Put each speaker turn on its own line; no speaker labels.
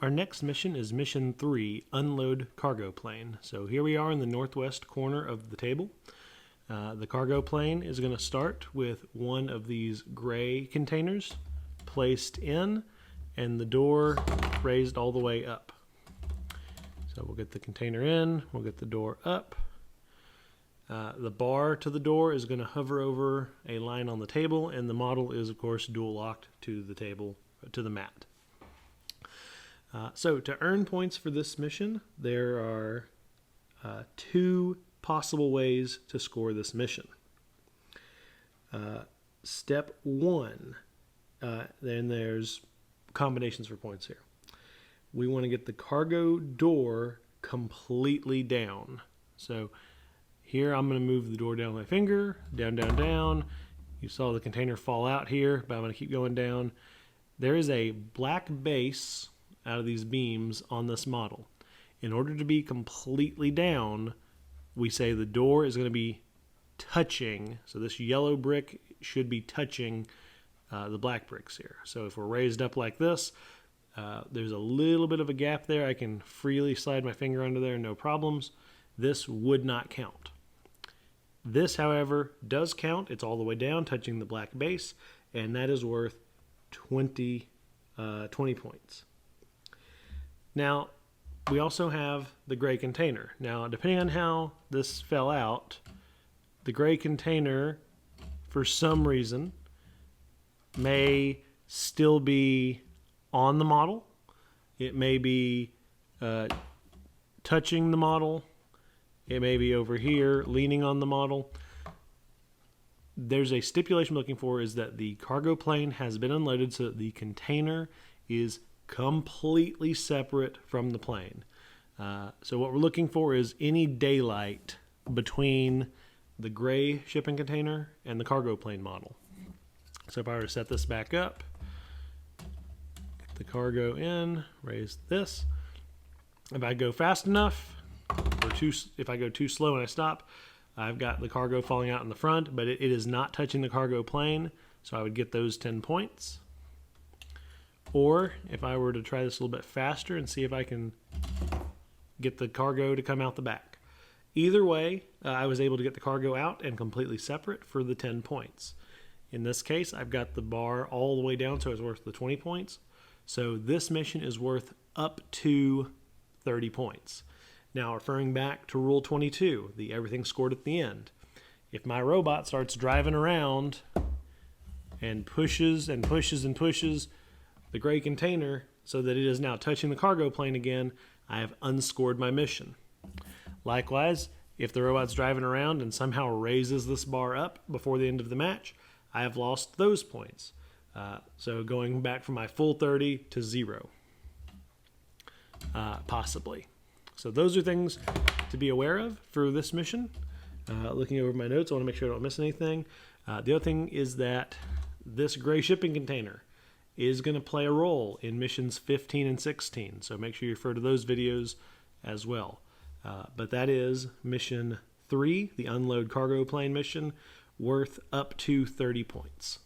Our next mission is Mission 3, Unload Cargo Plane. So here we are in the northwest corner of the table. The cargo plane is going to start with one of these gray containers placed in and the door raised all the way up. So we'll get the container in, we'll get the door up. The bar to the door is going to hover over a line on the table, and the model is of course dual locked to the table, to the mat. So to earn points for this mission, there are two possible ways to score this mission. Step one, then there's combinations for points here. We want to get the cargo door completely down. So here I'm going to move the door down with my finger, down, down, down. You saw the container fall out here, but I'm going to keep going down. There is a black base out of these beams on this model. In order to be completely down, we say the door is going to be touching, so this yellow brick should be touching the black bricks here. So if we're raised up like this, there's a little bit of a gap there. I can freely slide my finger under there, no problems. This would not count. This, however, does count. It's all the way down, touching the black base, and that is worth 20 points. Now, we also have the gray container. Now, depending on how this fell out, the gray container, for some reason, may still be on the model. It may be touching the model. It may be over here, leaning on the model. There's a stipulation we're looking for is that the cargo plane has been unloaded so that the container is completely separate from the plane. So what we're looking for is any daylight between the gray shipping container and the cargo plane model. So if I were to set this back up, get the cargo in, raise this. If I go fast enough, if I go too slow and I stop, I've got the cargo falling out in the front, but it is not touching the cargo plane, so I would get those 10 points. Or if I were to try this a little bit faster and see if I can get the cargo to come out the back. Either way, I was able to get the cargo out and completely separate for the 10 points. In this case, I've got the bar all the way down, so it's worth the 20 points. So this mission is worth up to 30 points. Now, referring back to Rule 22, the everything scored at the end. If my robot starts driving around and pushes and pushes and pushes the gray container so that it is now touching the cargo plane again, I have unscored my mission. Likewise, if the robot's driving around and somehow raises this bar up before the end of the match, I have lost those points. So going back from my full 30 to 0, possibly. So those are things to be aware of for this mission. Looking over my notes, I want to make sure I don't miss anything. The other thing is that this gray shipping container is going to play a role in missions 15 and 16. So make sure you refer to those videos as well. But that is mission 3, the unload cargo plane mission, worth up to 30 points.